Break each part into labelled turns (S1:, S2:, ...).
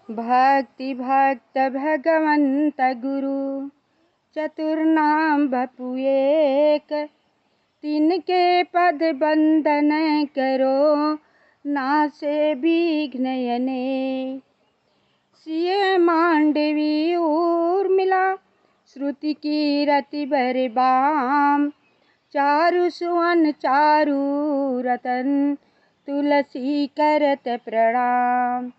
S1: भक्ति भक्त भगवंत गुरु चतुर्नाम बपु एक। तिनके पद बंदन करो नासे विघ्न अनेक। सिय मांडवी ऊर्मिला श्रुति कीरति बरबाम। चारु सुवन चारु रतन तुलसी करत प्रणाम।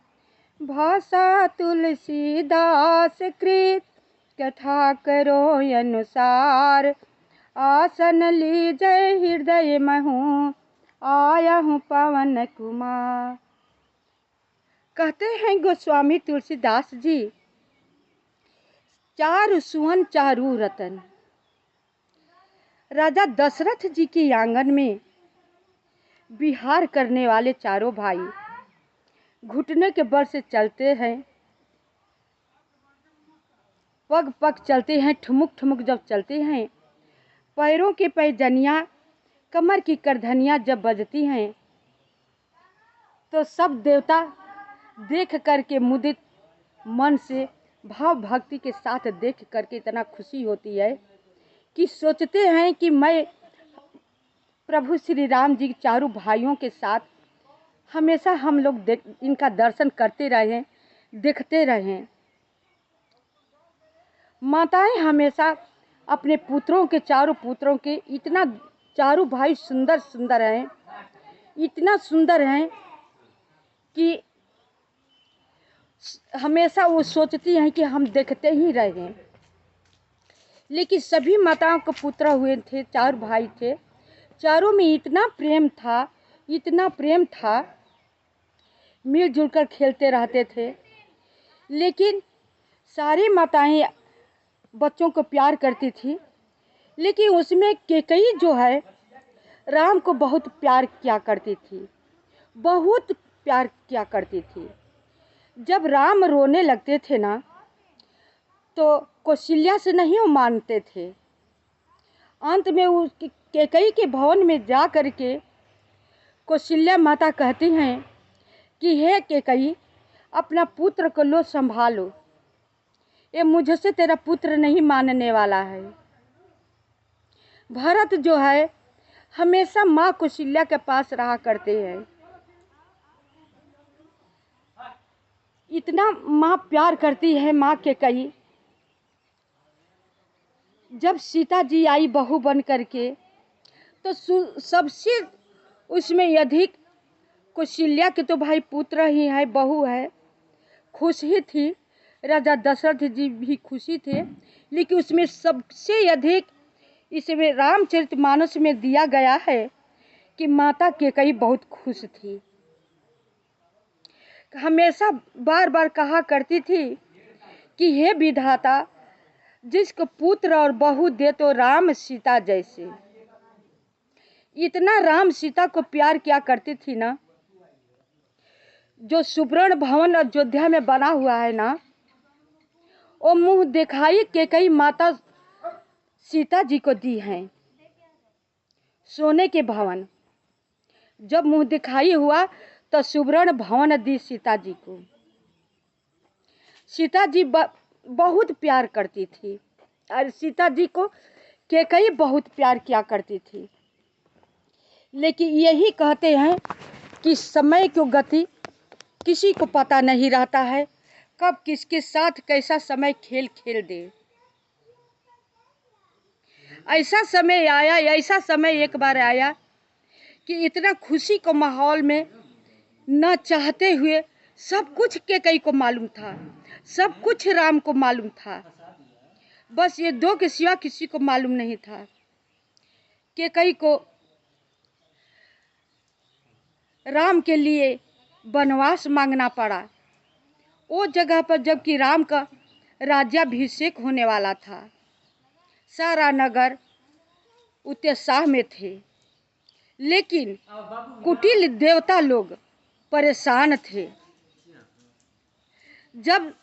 S1: भाषा तुलसीदास कृत कथा करो अनुसार। आसन लीजय हृदय महु आया हूँ पवन कुमार। कहते हैं गोस्वामी तुलसीदास जी, चारु सुवन चारु रतन। राजा दशरथ जी के आंगन में विहार करने वाले चारों भाई घुटने के बल से चलते हैं, पग पग चलते हैं, ठुमुक ठुमुक जब चलते हैं, पैरों की पैजनियाँ कमर की करधनियाँ जब बजती हैं तो सब देवता देख करके मुदित मन से भाव भक्ति के साथ देख करके इतना खुशी होती है कि सोचते हैं कि मैं प्रभु श्री राम जी चारों भाइयों के साथ हमेशा हम लोग इनका दर्शन करते रहें, देखते रहें। माताएं हमेशा अपने पुत्रों के, चारों पुत्रों के, इतना चारों भाई सुंदर सुंदर हैं, इतना सुंदर हैं कि हमेशा वो सोचती हैं कि हम देखते ही रहें। लेकिन सभी माताओं को पुत्र हुए थे, चार भाई थे, चारों में इतना प्रेम था, इतना प्रेम था, मिलजुल कर खेलते रहते थे। लेकिन सारी माताएं बच्चों को प्यार करती थी, लेकिन उसमें कैकेयी जो है राम को बहुत प्यार किया करती थी, बहुत प्यार किया करती थी। जब राम रोने लगते थे ना तो कौशल्या से नहीं वो मानते थे। अंत में उस कैकेयी के भवन में जा कर के कौशल्या माता कहती हैं कि हे कैकेयी, अपना पुत्र को लो संभालो, ये मुझसे तेरा पुत्र नहीं मानने वाला है। भरत जो है हमेशा माँ कौशल्या के पास रहा करते हैं, इतना माँ प्यार करती है माँ कैकेयी। जब सीता जी आई बहू बन करके तो सबसे उसमें अधिक कौशल्या के तो भाई पुत्र ही है, बहू है, खुशी थी। राजा दशरथ जी भी खुशी थे, लेकिन उसमें सबसे अधिक इसमें रामचरितमानस में दिया गया है कि माता कैकेयी बहुत खुश थी। हमेशा बार बार कहा करती थी कि हे विधाता, जिसको पुत्र और बहू दे तो राम सीता जैसे। इतना राम सीता को प्यार किया करती थी ना। जो सुवर्ण भवन अयोध्या में बना हुआ है ना, वो मुंह दिखाई कैकेयी माता सीता जी को दी हैं। सोने के भवन जब मुंह दिखाई हुआ तो सुवर्ण भवन दी सीता जी को। सीता जी बहुत प्यार करती थी और सीता जी को कैकेयी बहुत प्यार किया करती थी। लेकिन यही कहते हैं कि समय की गति किसी को पता नहीं रहता है, कब किसके साथ कैसा समय खेल खेल दे। ऐसा समय आया, ऐसा समय एक बार आया कि इतना खुशी को माहौल में न चाहते हुए सब कुछ कैकेयी को मालूम था, सब कुछ राम को मालूम था, बस ये दो के सिवा किसी को मालूम नहीं था। कैकेयी को राम के लिए वनवास मांगना पड़ा, वो जगह पर जबकि राम का राज्याभिषेक होने वाला था। सारा नगर उत्साह में थे, लेकिन कुटिल देवता लोग परेशान थे। जब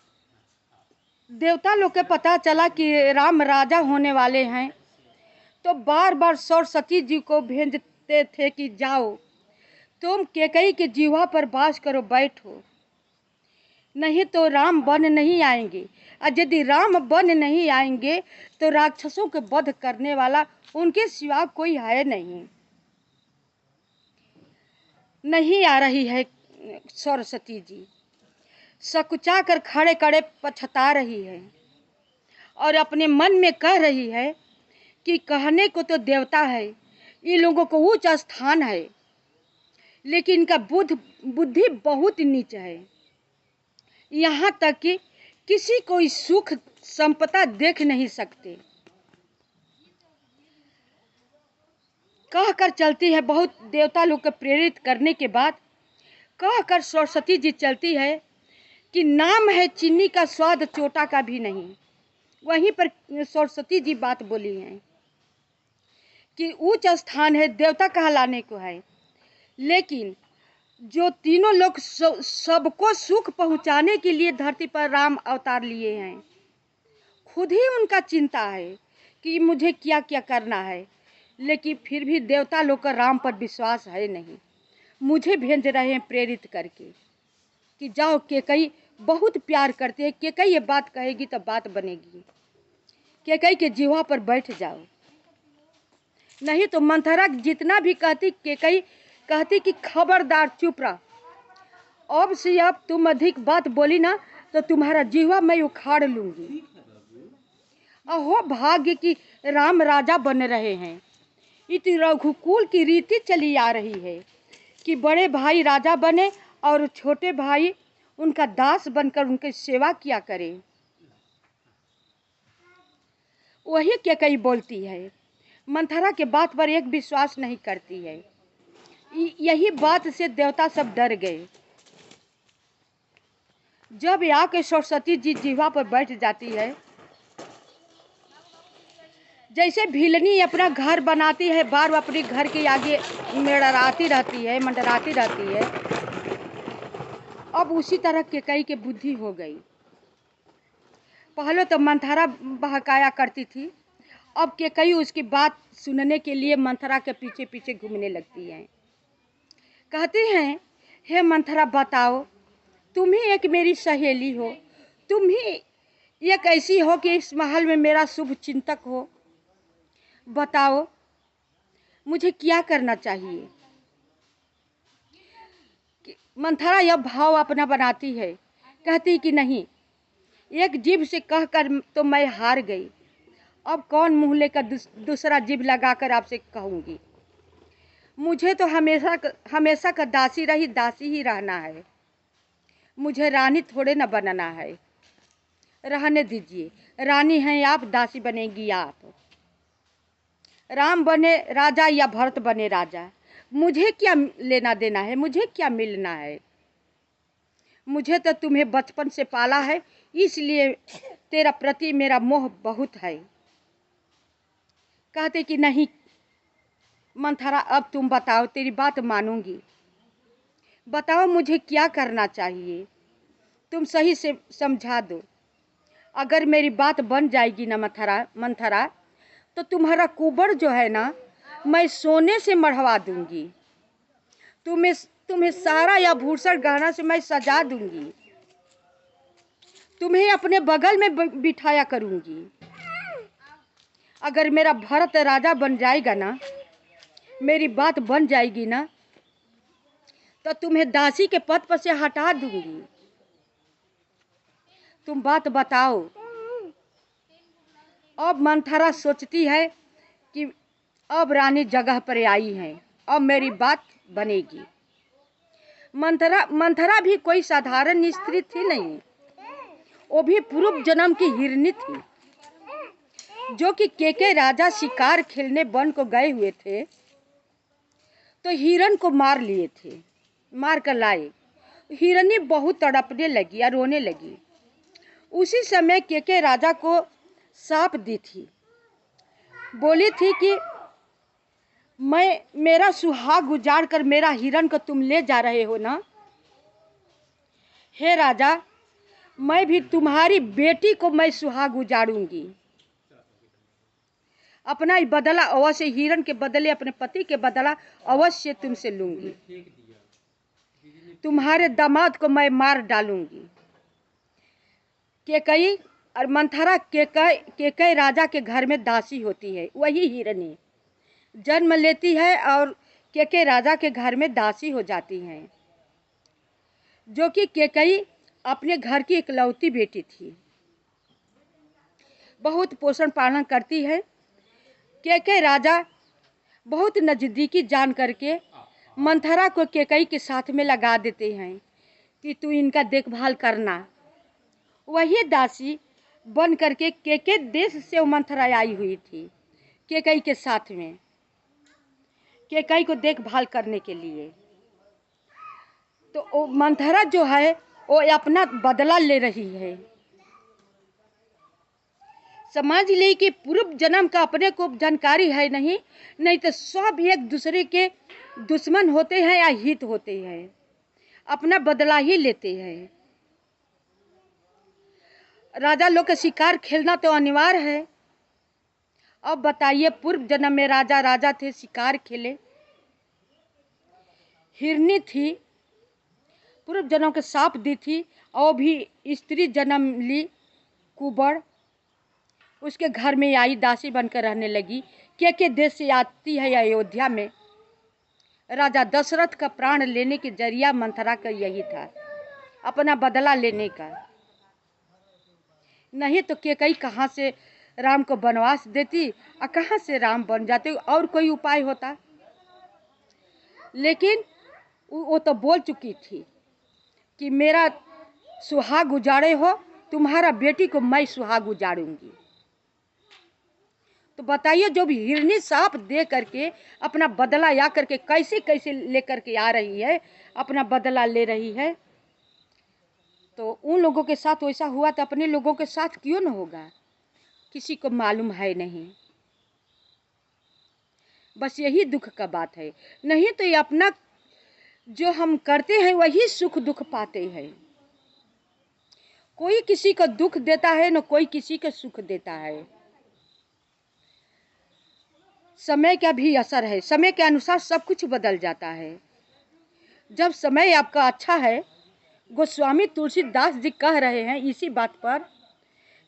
S1: देवता लोग के पता चला कि राम राजा होने वाले हैं तो बार बार सरस्वती जी को भेजते थे कि जाओ तुम कैकेयी के जीवा पर वास करो, बैठो। नहीं तो राम वन नहीं आएंगे, और यदि राम वन नहीं आएंगे तो राक्षसों के वध करने वाला उनके सिवा कोई है नहीं। नहीं आ रही है सरस्वती जी, सकुचा कर खड़े खड़े पछता रही है और अपने मन में कह रही है कि कहने को तो देवता है, इन लोगों को उच्च स्थान है, लेकिन इनका बुद्धि बहुत नीच है। यहाँ तक कि किसी को सुख संपदा देख नहीं सकते। कहकर चलती है, बहुत देवता लोग को प्रेरित करने के बाद कहकर सरस्वती जी चलती है कि नाम है चीनी का, स्वाद चोटा का भी नहीं। वहीं पर सरस्वती जी बात बोली हैं कि उच्च स्थान है, देवता कहलाने को है, लेकिन जो तीनों लोग सबको सुख पहुंचाने के लिए धरती पर राम अवतार लिए हैं, खुद ही उनका चिंता है कि मुझे क्या क्या करना है, लेकिन फिर भी देवता लोग का राम पर विश्वास है नहीं। मुझे भेज रहे हैं प्रेरित करके कि जाओ, केकई बहुत प्यार करते हैं, केकई ये बात कहेगी तो बात बनेगी, केकई के जीवा पर बैठ जाओ। नहीं तो मंथरा जितना भी कहती, केकई कहती कि खबरदार चुप रह, अब से अब तुम अधिक बात बोली ना तो तुम्हारा जीवा मैं उखाड़ लूंगी। अहो भाग्य की राम राजा बन रहे हैं। इतनी रघुकुल की रीति चली आ रही है कि बड़े भाई राजा बने और छोटे भाई उनका दास बनकर उनकी सेवा किया करें। वही केकई बोलती है, मंथरा के बात पर एक विश्वास नहीं करती है। यही बात से देवता सब डर गए। जब आके सरस्वती जी जीवा पर बैठ जाती है, जैसे भिलनी अपना घर बनाती है, बार अपने घर के आगे मंडराती रहती है, अब उसी तरह केकई के बुद्धि हो गई। पहले तो मंथरा बहकाया करती थी, अब केकई उसकी बात सुनने के लिए मंथरा के पीछे पीछे घूमने लगती है। कहती हैं, हे मंथरा बताओ, तुम ही एक मेरी सहेली हो, तुम ही एक ऐसी हो कि इस महल में मेरा शुभ चिंतक हो, बताओ मुझे क्या करना चाहिए। मंथरा यह भाव अपना बनाती है, कहती कि नहीं, एक जीभ से कहकर तो मैं हार गई, अब कौन मुँह लेकर दूसरा जीभ लगाकर आपसे कहूँगी। मुझे तो हमेशा का दासी रही, दासी ही रहना है, मुझे रानी थोड़े न बनना है। रहने दीजिए, रानी हैं आप, दासी बनेगी आप। राम बने राजा या भरत बने राजा, मुझे क्या लेना देना है, मुझे क्या मिलना है। मुझे तो तुम्हें बचपन से पाला है, इसलिए तेरा प्रति मेरा मोह बहुत है। कहते कि नहीं मंथरा, अब तुम बताओ, तेरी बात मानूंगी, बताओ मुझे क्या करना चाहिए, तुम सही से समझा दो। अगर मेरी बात बन जाएगी ना मंथरा, तो तुम्हारा कुबर जो है ना, मैं सोने से मढ़वा दूंगी, तुम्हें सारा या भूषण गहना से मैं सजा दूंगी, तुम्हें अपने बगल में बिठाया करूंगी। अगर मेरा भरत राजा बन जाएगा ना, मेरी बात बन जाएगी ना, तो तुम्हें दासी के पद पर से हटा दूंगी। तुम बात बताओ। अब मंथरा सोचती है कि अब रानी जगह पर आई है, अब मेरी बात बनेगी। मंथरा भी कोई साधारण स्त्री थी नहीं, वो भी पूर्व जन्म की हिरनी थी, जो कि केके राजा शिकार खेलने वन को गए हुए थे, तो हिरन को मार लिए थे, मार कर लाए। हिरनी बहुत तड़पने लगी और रोने लगी। उसी समय केके राजा को साप दी थी, बोली थी कि मेरा सुहाग उजाड़ कर मेरा हिरन को तुम ले जा रहे हो ना, हे राजा, मैं भी तुम्हारी बेटी को मैं सुहाग उजाड़ूंगी, अपना बदला अवश्य, हिरन के बदले अपने पति के बदला अवश्य तुमसे लूंगी, तुम्हारे दामाद को मैं मार डालूंगी। केकई और मंथरा केकई राजा के घर में दासी होती है। वही हिरनी जन्म लेती है और केकई राजा के घर में दासी हो जाती हैं, जो कि केकई अपने घर की इकलौती बेटी थी। बहुत पोषण पालन करती है। केकई राजा बहुत नज़दीकी जान करके मंथरा को केकई के साथ में लगा देते हैं कि तू इनका देखभाल करना। वही दासी बन करके केकई देश से मंथरा आई हुई थी केकई के साथ में, केकई को देखभाल करने के लिए। तो मंथरा जो है वो अपना बदला ले रही है। समझ ले कि पूर्व जन्म का अपने को जानकारी है नहीं तो सब एक दूसरे के दुश्मन होते हैं या हित होते हैं, अपना बदला ही लेते हैं। राजा लोग का शिकार खेलना तो अनिवार्य है। अब बताइए, पूर्व जन्म में राजा थे, शिकार खेले, हिरनी थी, पूर्व जन्म के साप दी थी, और भी स्त्री जन्म ली कुबड़, उसके घर में आई, दासी बनकर रहने लगी। के देश से आती है अयोध्या में। राजा दशरथ का प्राण लेने के जरिया मंथरा का यही था, अपना बदला लेने का। नहीं तो केकई कहाँ से राम को वनवास देती और कहाँ से राम बन जाते, और कोई उपाय होता। लेकिन वो तो बोल चुकी थी कि मेरा सुहाग उजाड़े हो, तुम्हारा बेटी को मैं सुहाग उजाड़ूंगी। तो बताइए, जो भी हिरनी सांप दे करके अपना बदला या करके कैसे कैसे लेकर के आ रही है, अपना बदला ले रही है, तो उन लोगों के साथ वैसा हुआ तो अपने लोगों के साथ क्यों न होगा, किसी को मालूम है नहीं। बस यही दुख का बात है। नहीं तो ये अपना जो हम करते हैं वही सुख दुख पाते हैं। कोई किसी को दुख देता है न कोई किसी को सुख देता है। समय का भी असर है, समय के अनुसार सब कुछ बदल जाता है। जब समय आपका अच्छा है, गोस्वामी तुलसीदास जी कह रहे हैं इसी बात पर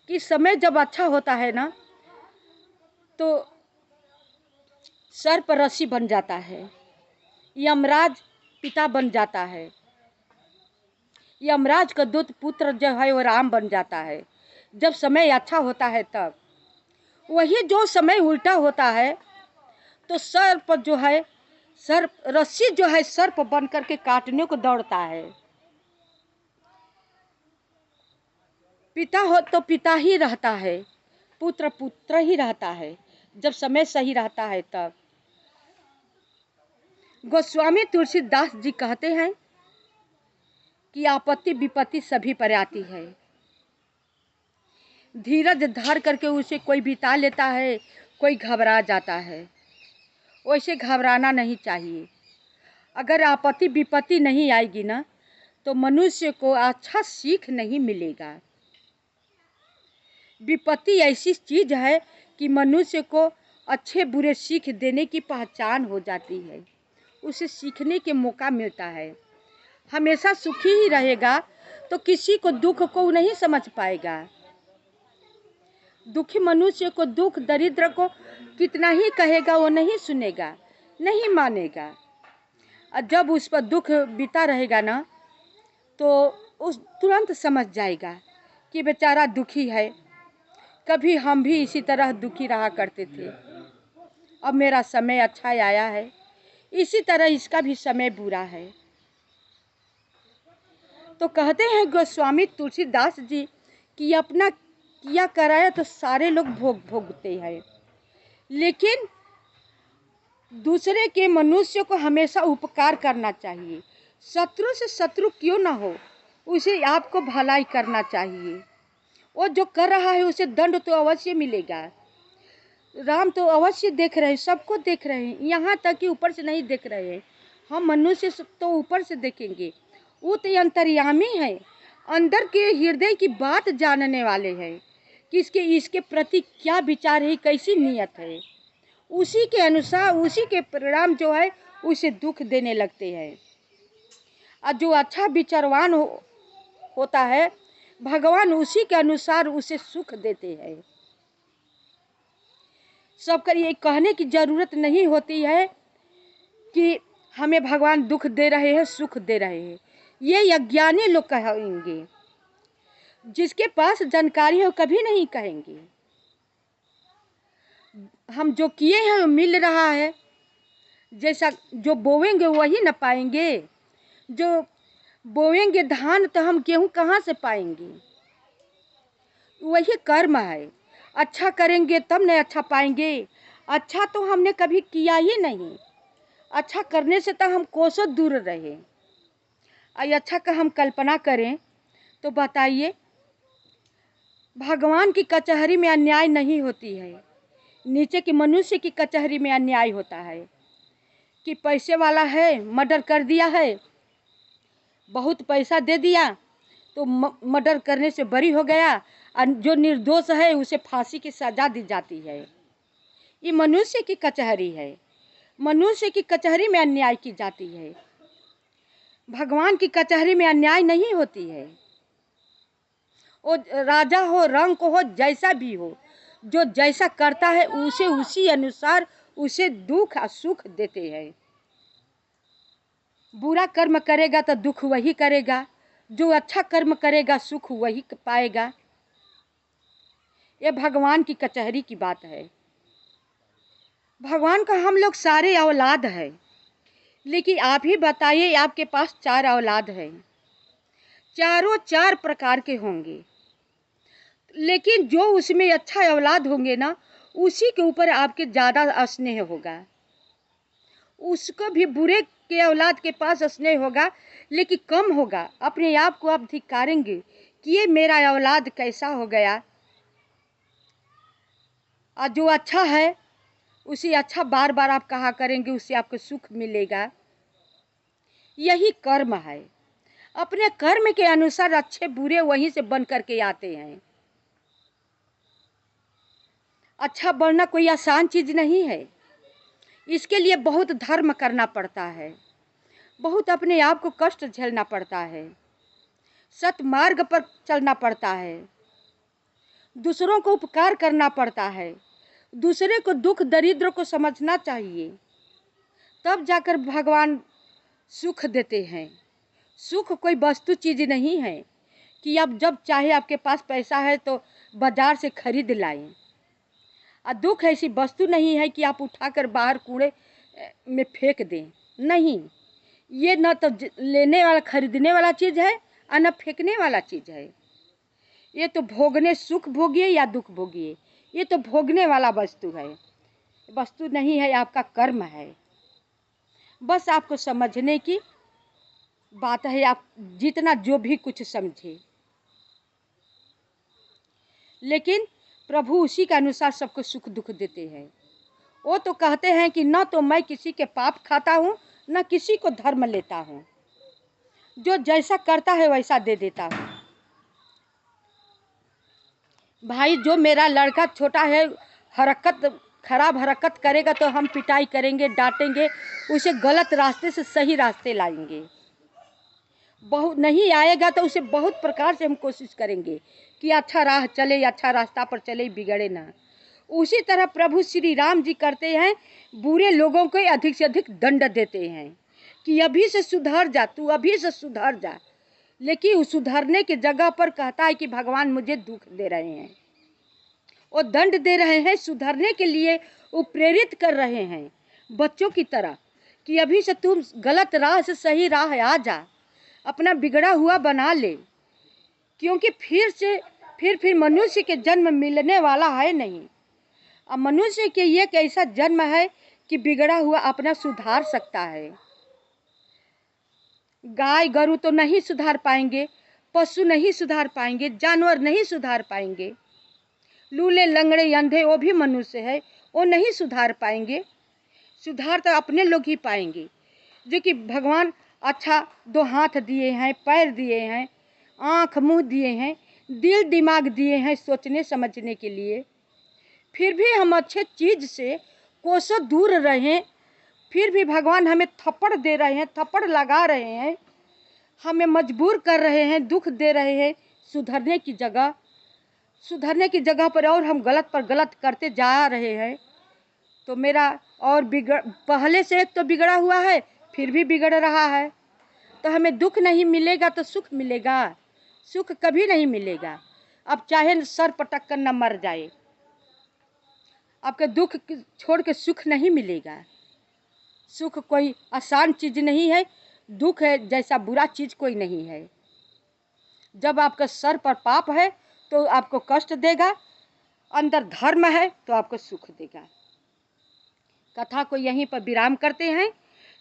S1: कि समय जब अच्छा होता है ना, तो सर पर रस्सी बन जाता है, यमराज पिता बन जाता है, यमराज का दूत पुत्र जो है वो राम बन जाता है। जब समय अच्छा होता है तब। वही जो समय उल्टा होता है तो सर पर जो है, सर रस्सी जो है सर पर बन करके काटने को दौड़ता है। पिता हो तो पिता ही रहता है, पुत्र पुत्र ही रहता है, जब समय सही रहता है तब। गोस्वामी तुलसीदास जी कहते हैं कि आपत्ति विपत्ति सभी पर आती है, धीरज धार करके उसे कोई बिता लेता है, कोई घबरा जाता है। वैसे घबराना नहीं चाहिए। अगर आपत्ति विपत्ति नहीं आएगी ना, तो मनुष्य को अच्छा सीख नहीं मिलेगा। विपत्ति ऐसी चीज है कि मनुष्य को अच्छे बुरे सीख देने की पहचान हो जाती है, उसे सीखने के मौका मिलता है। हमेशा सुखी ही रहेगा तो किसी को दुख को नहीं समझ पाएगा। दुखी मनुष्य को दुख दरिद्र को कितना ही कहेगा वो नहीं सुनेगा, नहीं मानेगा। और जब उस पर दुख बीता रहेगा ना, तो उस तुरंत समझ जाएगा कि बेचारा दुखी है। कभी हम भी इसी तरह दुखी रहा करते थे, अब मेरा समय अच्छा आया है, इसी तरह इसका भी समय बुरा है। तो कहते हैं गोस्वामी तुलसीदास जी कि अपना किया कराया तो सारे लोग भोगते हैं, लेकिन दूसरे के मनुष्य को हमेशा उपकार करना चाहिए। शत्रु से शत्रु क्यों ना हो, उसे आपको भलाई करना चाहिए। वो जो कर रहा है उसे दंड तो अवश्य मिलेगा। राम तो अवश्य देख रहे हैं, सबको देख रहे हैं, यहाँ तक कि ऊपर से नहीं देख रहे हैं, हम मनुष्य तो ऊपर से देखेंगे। वो तो अंतर्यामी है, अंदर के हृदय की बात जानने वाले हैं कि इसके प्रति क्या विचार है, कैसी नीयत है। उसी के अनुसार उसी के परिणाम जो है उसे दुख देने लगते हैं। और जो अच्छा विचारवान होता है भगवान उसी के अनुसार उसे सुख देते हैं। सबका ये कहने की जरूरत नहीं होती है कि हमें भगवान दुख दे रहे हैं, सुख दे रहे हैं। ये अज्ञानी लोग कहेंगे, जिसके पास जानकारी हो कभी नहीं कहेंगे। हम जो किए हैं वो मिल रहा है, जैसा जो बोएंगे वही न पाएंगे। जो बोएंगे धान तो हम गेहूं कहाँ से पाएंगे? वही कर्म है। अच्छा करेंगे तब न अच्छा पाएंगे। अच्छा तो हमने कभी किया ही नहीं। अच्छा करने से तो हम कोसों दूर रहे। अच्छा का हम कल्पना करें तो बताइए, भगवान की कचहरी में अन्याय नहीं होती है, नीचे की मनुष्य की कचहरी में अन्याय होता है। कि पैसे वाला है, मर्डर कर दिया है, बहुत पैसा दे दिया तो मर्डर करने से बरी हो गया, और जो निर्दोष है उसे फांसी की सजा दी जाती है। ये मनुष्य की कचहरी है। मनुष्य की कचहरी में अन्याय की जाती है। भगवान की कचहरी में अन्याय नहीं होती है। वो राजा हो, रंक हो, जैसा भी हो, जो जैसा करता है उसे उसी अनुसार उसे दुख और सुख देते हैं। बुरा कर्म करेगा तो दुख वही करेगा, जो अच्छा कर्म करेगा सुख वही पाएगा। ये भगवान की कचहरी की बात है। भगवान का हम लोग सारे औलाद है, लेकिन आप ही बताइए, आपके पास 4 औलाद है, चारों 4 प्रकार के होंगे, लेकिन जो उसमें अच्छा औलाद होंगे ना, उसी के ऊपर आपके ज़्यादा स्नेह होगा। उसको भी बुरे के औलाद के पास स्नेह होगा, लेकिन कम होगा। अपने आप को आप धिक्कारेंगे कि ये मेरा औलाद कैसा हो गया। और जो अच्छा है उसे अच्छा बार बार आप कहा करेंगे, उससे आपको सुख मिलेगा। यही कर्म है। अपने कर्म के अनुसार अच्छे बुरे वहीं से बन करके आते हैं। अच्छा बनना कोई आसान चीज नहीं है। इसके लिए बहुत धर्म करना पड़ता है, बहुत अपने आप को कष्ट झेलना पड़ता है, सतमार्ग पर चलना पड़ता है, दूसरों को उपकार करना पड़ता है, दूसरे को दुख दरिद्र को समझना चाहिए, तब जाकर भगवान सुख देते हैं। सुख कोई वस्तु चीज नहीं है कि आप जब चाहे आपके पास पैसा है तो बाजार से खरीद लाएं। और दुख ऐसी वस्तु नहीं है कि आप उठाकर बाहर कूड़े में फेंक दें। नहीं, ये न तो लेने वाला खरीदने वाला चीज़ है और न फेंकने वाला चीज़ है। ये तो भोगने, सुख भोगिए या दुख भोगिए, ये तो भोगने वाला वस्तु है, वस्तु नहीं है, आपका कर्म है। बस आपको समझने की बात है, आप जितना जो भी कुछ समझे, लेकिन प्रभु उसी के अनुसार सबको सुख दुख देते हैं। वो तो कहते हैं कि न तो मैं किसी के पाप खाता हूँ, न किसी को धर्म लेता हूँ, जो जैसा करता है वैसा दे देता हूँ। भाई, जो मेरा लड़का छोटा है, खराब हरकत करेगा तो हम पिटाई करेंगे, डांटेंगे, उसे गलत रास्ते से सही रास्ते लाएंगे। बहुत नहीं आएगा तो उसे बहुत प्रकार से हम कोशिश करेंगे कि अच्छा राह चले, अच्छा रास्ता पर चले, बिगड़े ना। उसी तरह प्रभु श्री राम जी करते हैं, बुरे लोगों को अधिक से अधिक दंड देते हैं कि अभी से सुधर जा, तू अभी से सुधर जा। लेकिन उस सुधरने की जगह पर कहता है कि भगवान मुझे दुख दे रहे हैं, वो दंड दे रहे हैं सुधरने के लिए, वो प्रेरित कर रहे हैं बच्चों की तरह कि अभी से तुम गलत राह से सही राह आ जा, अपना बिगड़ा हुआ बना ले, क्योंकि फिर मनुष्य के जन्म मिलने वाला है नहीं। अब मनुष्य के ये एक ऐसा जन्म है कि बिगड़ा हुआ अपना सुधार सकता है। गाय गरु तो नहीं सुधार पाएंगे, पशु नहीं सुधार पाएंगे, जानवर नहीं सुधार पाएंगे, लूले लंगड़े अंधे वो भी मनुष्य है, वो नहीं सुधार पाएंगे। सुधार तो अपने लोग ही पाएंगे, जो कि भगवान अच्छा 2 हाथ दिए हैं, पैर दिए हैं, आँख मुँह दिए हैं, दिल दिमाग दिए हैं सोचने समझने के लिए। फिर भी हम अच्छे चीज़ से कोसों दूर रहें, फिर भी भगवान हमें थप्पड़ दे रहे हैं, थप्पड़ लगा रहे हैं, हमें मजबूर कर रहे हैं, दुख दे रहे हैं, सुधरने की जगह पर और हम गलत पर गलत करते जा रहे हैं, तो मेरा और पहले से एक तो बिगड़ा हुआ है, फिर भी बिगड़ रहा है। तो हमें दुख नहीं मिलेगा तो सुख मिलेगा? सुख कभी नहीं मिलेगा। अब चाहे सर पटक कर न मर जाए, आपके दुख छोड़ के सुख नहीं मिलेगा। सुख कोई आसान चीज नहीं है, दुख है जैसा बुरा चीज कोई नहीं है। जब आपके सर पर पाप है तो आपको कष्ट देगा, अंदर धर्म है तो आपको सुख देगा। कथा को यहीं पर विराम करते हैं।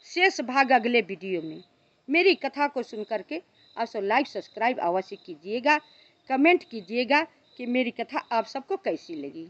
S1: शेष भाग अगले वीडियो में। मेरी कथा को सुन करके आप सब लाइक सब्सक्राइब अवश्य कीजिएगा, कमेंट कीजिएगा कि मेरी कथा आप सबको कैसी लगी।